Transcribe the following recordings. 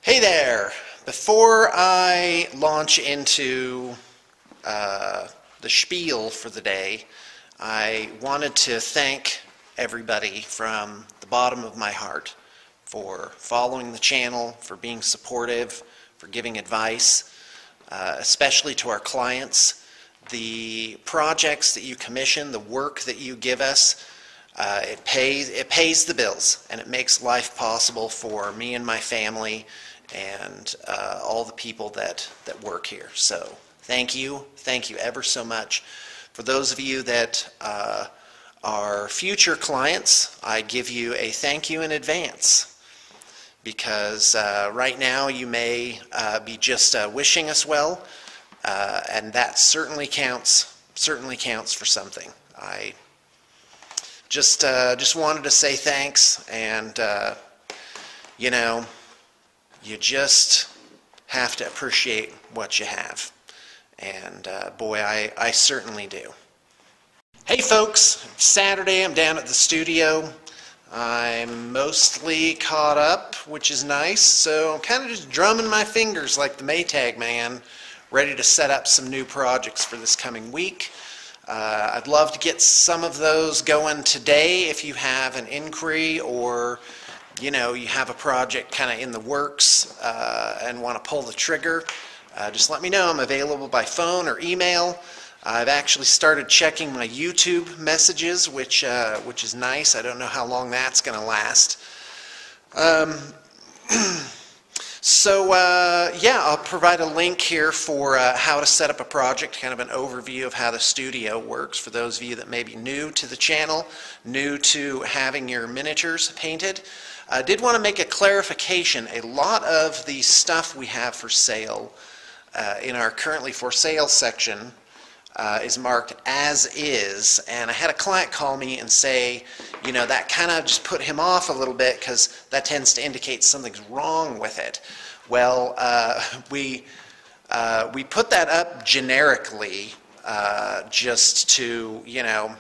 Hey there! Before I launch into the spiel for the day, I wanted to thank everybody from the bottom of my heart for following the channel, for being supportive, for giving advice, especially to our clients. The projects that you commission, the work that you give us, it pays the bills, and it makes life possible for me and my family and all the people that work here. So thank you ever so much. For those of you that are future clients, I give you a thank you in advance, because right now you may be just wishing us well, and that certainly counts for something. I just wanted to say thanks, and you know, you just have to appreciate what you have. And boy, I certainly do. Hey folks, it's Saturday. I'm down at the studio. I'm mostly caught up, which is nice. So I'm kind of just drumming my fingers like the Maytag man, ready to set up some new projects for this coming week. I'd love to get some of those going today if you have an inquiry, or you know, you have a project kind of in the works and want to pull the trigger. Just let me know. I'm available by phone or email. I've actually started checking my YouTube messages, which is nice. I don't know how long that's going to last. So yeah, I'll provide a link here for how to set up a project, kind of an overview of how the studio works for those of you that may be new to the channel, new to having your miniatures painted. I did want to make a clarification. A lot of the stuff we have for sale in our currently for sale section is marked as is, and I had a client call me and say, you know, that kind of just put him off a little bit because that tends to indicate something's wrong with it. Well, we put that up generically just to, you know,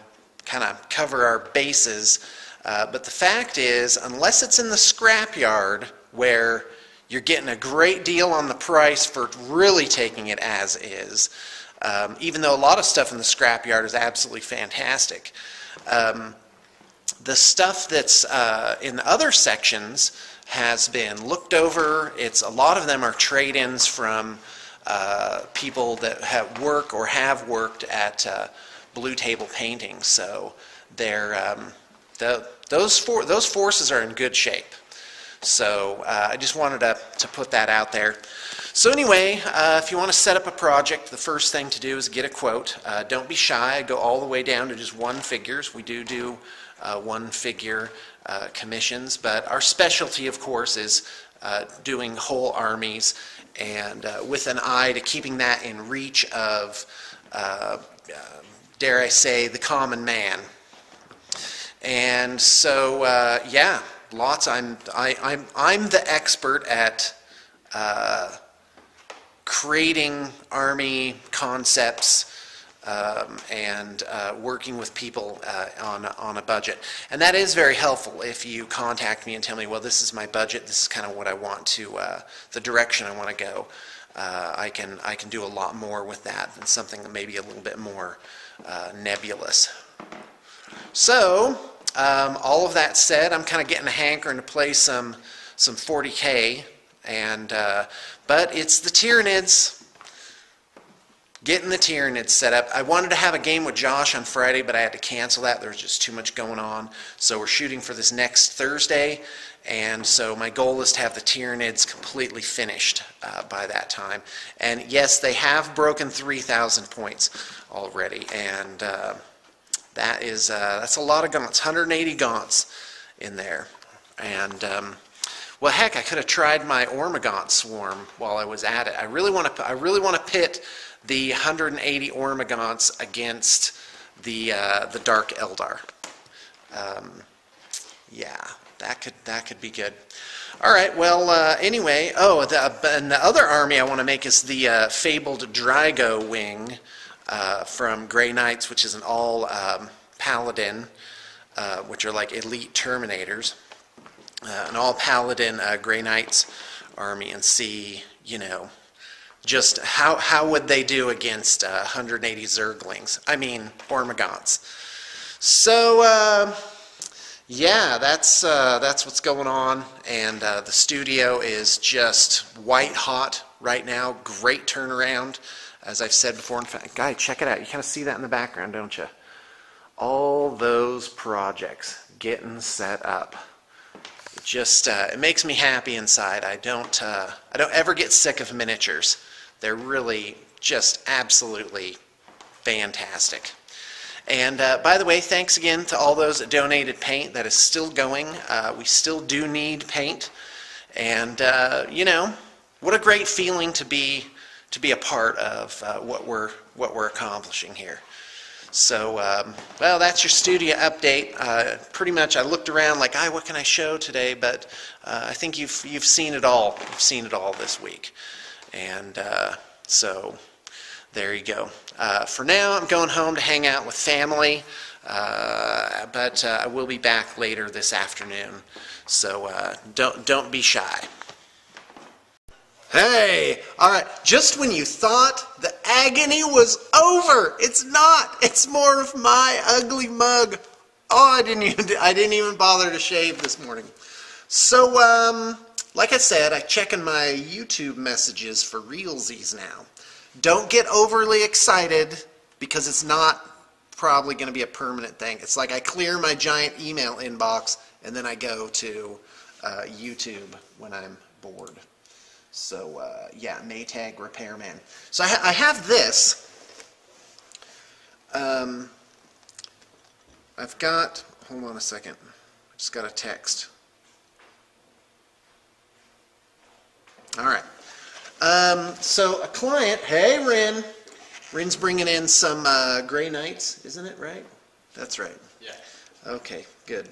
kind of cover our bases. But the fact is, unless it's in the scrapyard where you're getting a great deal on the price for really taking it as is, even though a lot of stuff in the scrapyard is absolutely fantastic, the stuff that's in the other sections has been looked over. A lot of them are trade-ins from people that have worked at Blue Table Painting. So they're those forces are in good shape. So I just wanted to put that out there. So anyway, if you want to set up a project, the first thing to do is get a quote. Don't be shy. Go all the way down to just one figures. We do one figure commissions, but our specialty, of course, is doing whole armies, and with an eye to keeping that in reach of, dare I say, the common man. And so, yeah, lots. I'm the expert at creating army concepts and working with people on a budget. And that is very helpful if you contact me and tell me, well, this is my budget, this is kind of what I want to, the direction I want to go. I can do a lot more with that than something that may be a little bit more nebulous. So, all of that said, I'm kind of getting a hankering to play some 40K, and but it's the Tyranids. Getting the Tyranids set up. I wanted to have a game with Josh on Friday, but I had to cancel that. There was just too much going on. So we're shooting for this next Thursday, and so my goal is to have the Tyranids completely finished by that time. And yes, they have broken 3,000 points already, and that's a lot of gaunts, 180 gaunts in there. And well, heck, I could have tried my Ormagaunt swarm while I was at it. I really want to pit the 180 Ormagaunts against the Dark Eldar. Yeah, that could be good. All right. Well, anyway, and the other army I want to make is the fabled Drago wing from Grey Knights, which is an all paladin, which are like elite Terminators. And all paladin Grey Knights army and see, just how would they do against 180 Zerglings? I mean, Ormagants. So, yeah, that's what's going on, and the studio is just white hot right now. Great turnaround, as I've said before. In fact, guys, check it out. You kind of see that in the background, don't you? All those projects getting set up. It makes me happy inside. I don't ever get sick of miniatures. They're really just absolutely fantastic. And by the way, thanks again to all those that donated paint. That is still going. We still do need paint, and what a great feeling to be a part of what we're accomplishing here. So, well, that's your studio update. Pretty much, I looked around like, what can I show today? But I think you've seen it all. You've seen it all this week, and so there you go. For now, I'm going home to hang out with family, but I will be back later this afternoon. So don't be shy. Hey, all right, just when you thought the agony was over, it's not. It's more of my ugly mug. Oh, I didn't even bother to shave this morning. So, like I said, I'm checking my YouTube messages for realsies now. Don't get overly excited because it's not probably going to be a permanent thing. It's like I clear my giant email inbox and then I go to YouTube when I'm bored. So, yeah, Maytag Repairman. So I have this. I've got, hold on a second. I just got a text. All right. So a client, hey, Rin. Rin's bringing in some Gray Knights, isn't it, right? That's right. Yeah. Okay, good.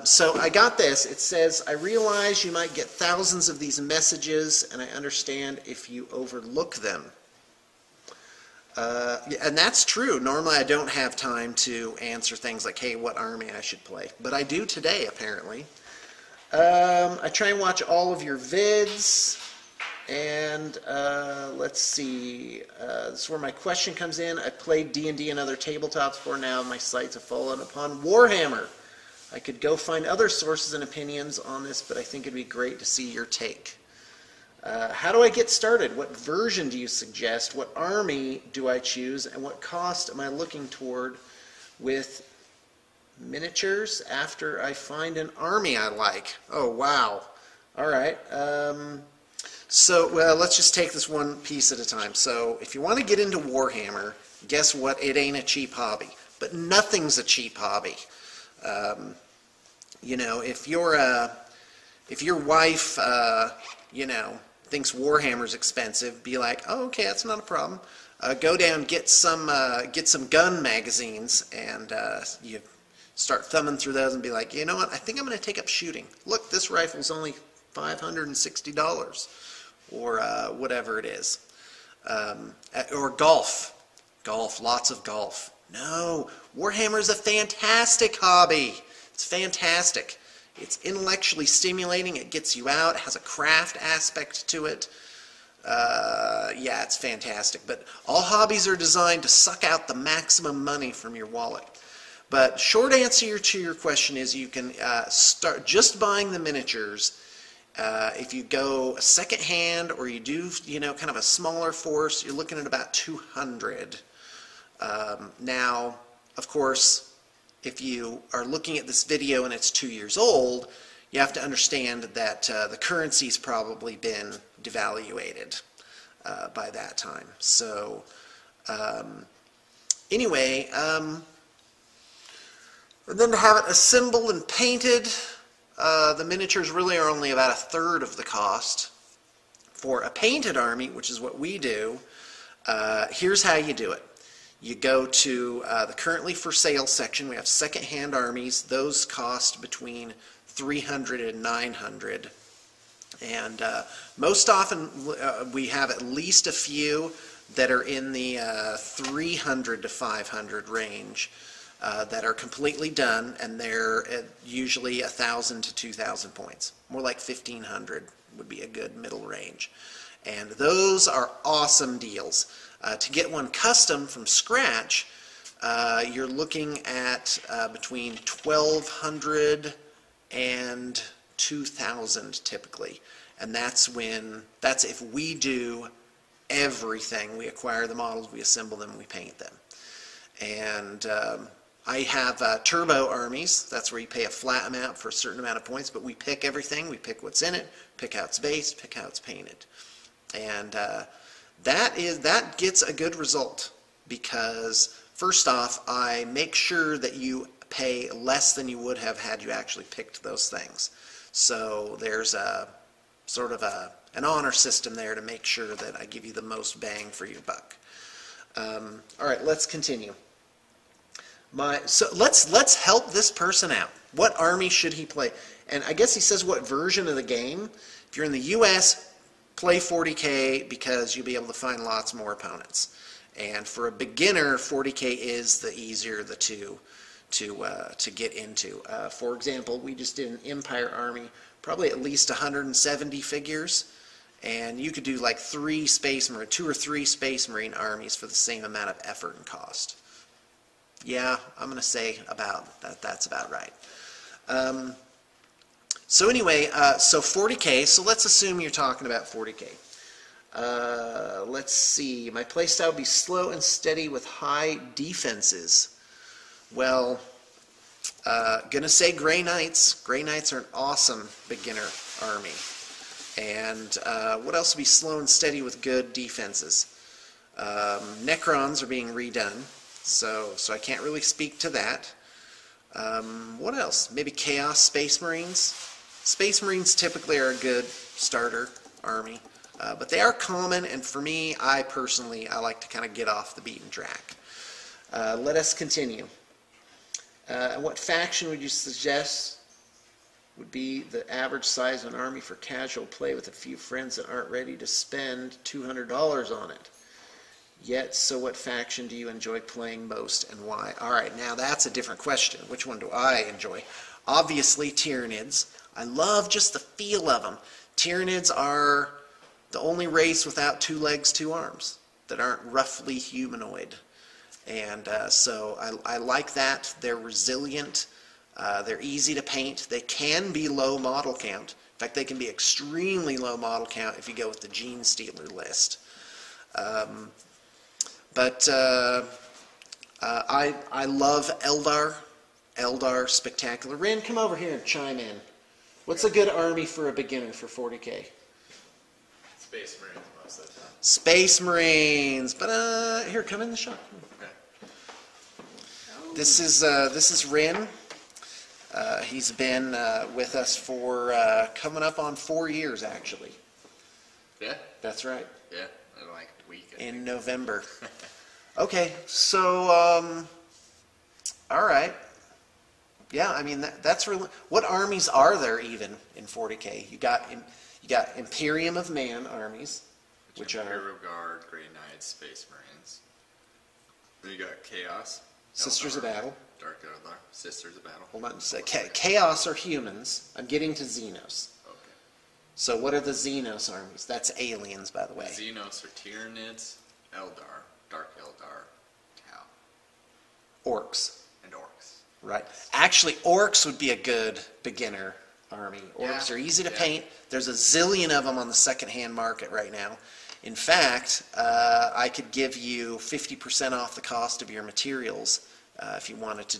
So I got this. It says, I realize you might get thousands of these messages, and I understand if you overlook them. And that's true. Normally I don't have time to answer things like, hey, what army I should play. But I do today, apparently. I try and watch all of your vids. And let's see, this is where my question comes in. I played D&D and other tabletops before. Now my sights have fallen upon Warhammer. I could go find other sources and opinions on this, but I think it'd be great to see your take. How do I get started? What version do you suggest? What army do I choose? And what cost am I looking toward with miniatures after I find an army I like? Oh, wow. All right. So, well, let's just take this one piece at a time. So, if you want to get into Warhammer, guess what? It ain't a cheap hobby. But nothing's a cheap hobby. You know, if your wife, you know, thinks Warhammer's expensive, be like, oh, okay, that's not a problem. Go down, get some gun magazines, and you start thumbing through those and be like, you know what? I think I'm going to take up shooting. Look, this rifle's only $560, or whatever it is. Or golf. Golf, lots of golf. No, Warhammer's a fantastic hobby. It's fantastic. It's intellectually stimulating. It gets you out. It has a craft aspect to it. Yeah, it's fantastic. But all hobbies are designed to suck out the maximum money from your wallet. But short answer to your question is you can start just buying the miniatures. If you go second hand or you do, you know, kind of a smaller force, you're looking at about 200. Now, of course, if you are looking at this video and it's 2 years old, you have to understand that the currency's probably been devaluated by that time. So, anyway, and then to have it assembled and painted, the miniatures really are only about 1/3 of the cost. For a painted army, which is what we do, here's how you do it. You go to the currently for sale section. We have second-hand armies. Those cost between $300 and $900. And most often we have at least a few that are in the $300 to $500 range. that are completely done, and they're usually 1,000 to 2,000 points. More like 1,500 would be a good middle range. And those are awesome deals. To get one custom from scratch, you're looking at between 1,200 and 2,000 typically. And that's if we do everything. We acquire the models, we assemble them, we paint them. And I have turbo armies. That's where you pay a flat amount for a certain amount of points, but we pick everything. We pick what's in it, pick how it's based, pick how it's painted. And that gets a good result because, first off, I make sure that you pay less than you would have had you actually picked those things. So there's a sort of an honor system there to make sure that I give you the most bang for your buck. All right, let's continue. So let's help this person out. What army should he play? And I guess he says what version of the game. If you're in the U.S., play 40K because you'll be able to find lots more opponents. And for a beginner, 40K is the easier of the two to get into. For example, we just did an Empire army, probably at least 170 figures, and you could do like 2 or 3 Space Marine armies for the same amount of effort and cost. Yeah, I'm going to say about that. That's about right. So anyway, so 40K. So let's assume you're talking about 40K. Let's see. My playstyle would be slow and steady with high defenses. Well, gonna say Grey Knights. Grey Knights are an awesome beginner army. And what else would be slow and steady with good defenses? Necrons are being redone. So I can't really speak to that. What else? Maybe Chaos Space Marines. Space Marines typically are a good starter army, but they are common, and for me, I like to kind of get off the beaten track. Let us continue. What faction would you suggest would be the average size of an army for casual play with a few friends that aren't ready to spend $200 on it? Yet, so what faction do you enjoy playing most and why? All right, now that's a different question. Which one do I enjoy? Obviously, Tyranids. I love just the feel of them. Tyranids are the only race without 2 legs, 2 arms that aren't roughly humanoid. And so I like that. They're resilient. They're easy to paint. They can be low model count. In fact, they can be extremely low model count if you go with the Gene Stealer list. But I love Eldar. Eldar, spectacular. Ren, come over here and chime in. What's a good army for a beginner for 40K? Space Marines most of the time. Space Marines. But here, come in the shop. Okay. This is Ren. He's been with us for coming up on 4 years, actually. Yeah? That's right. Yeah, in like a week. In November. Okay, so all right. Yeah, I mean that's really. What armies are there even in 40K? You got Imperium of Man armies, which are Imperial Guard, Grey Knights, Space Marines. Then you got Chaos, Sisters of Battle. Dark Eldar, Sisters of Battle. Hold on just a second. Chaos are humans. I'm getting to Xenos. Okay. So what are the Xenos armies? That's aliens, by the way. Xenos are Tyranids, Eldar, Dark Eldar, Tau, Orcs. and Orcs. Right. Actually, Orcs would be a good beginner army. Orcs are easy to paint. There's a zillion of them on the second-hand market right now. In fact, I could give you 50% off the cost of your materials if you wanted to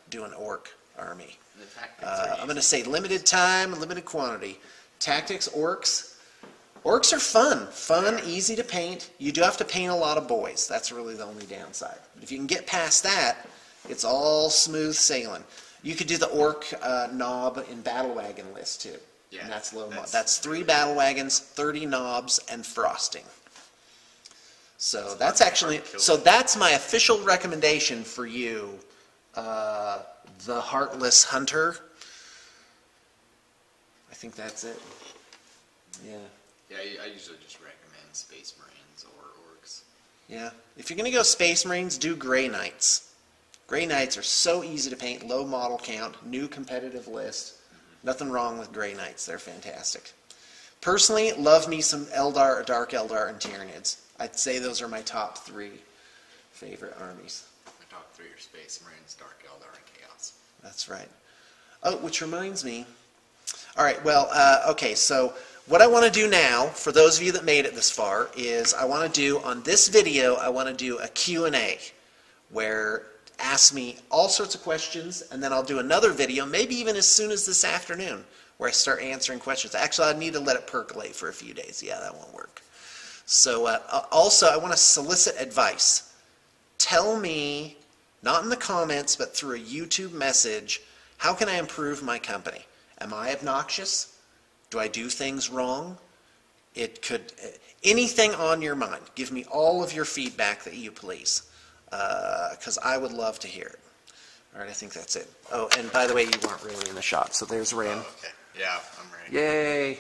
do an Orc army. I'm going to say limited time, limited quantity. Tactics, Orcs. Orcs are fun, easy to paint. You do have to paint a lot of boys. That's really the only downside. But if you can get past that, it's all smooth sailing. You could do the Orc knob in Battle Wagon list too. Yeah, and that's low. That's 3 Battle Wagons, 30 knobs, and frosting. So that's actually that's my official recommendation for you, the Heartless Hunter. I think that's it. Yeah. Yeah, I usually just recommend Space Marines or Orcs. Yeah. If you're going to go Space Marines, do Grey Knights. Gray Knights are so easy to paint, low model count, new competitive list. Nothing wrong with Gray Knights. They're fantastic. Personally, love me some Eldar, Dark Eldar, and Tyranids. I'd say those are my top 3 favorite armies. My top 3 are Space Marines, Dark Eldar, and Chaos. That's right. Oh, which reminds me. All right, well, okay, so what I want to do now, for those of you that made it this far, is I want to do, on this video, I want to do a Q&A, where ask me all sorts of questions, and then I'll do another video, maybe even as soon as this afternoon, where I start answering questions. Actually, I need to let it percolate for a few days. Yeah, that won't work. So also, I want to solicit advice. Tell me, not in the comments, but through a YouTube message, how can I improve my company? Am I obnoxious? Do I do things wrong? It could, anything on your mind. Give me all of your feedback that you please, because I would love to hear it. All right, I think that's it. Oh, and by the way, you weren't really in the shot, so there's Ran. Oh, okay. Yeah, I'm ready. Yay!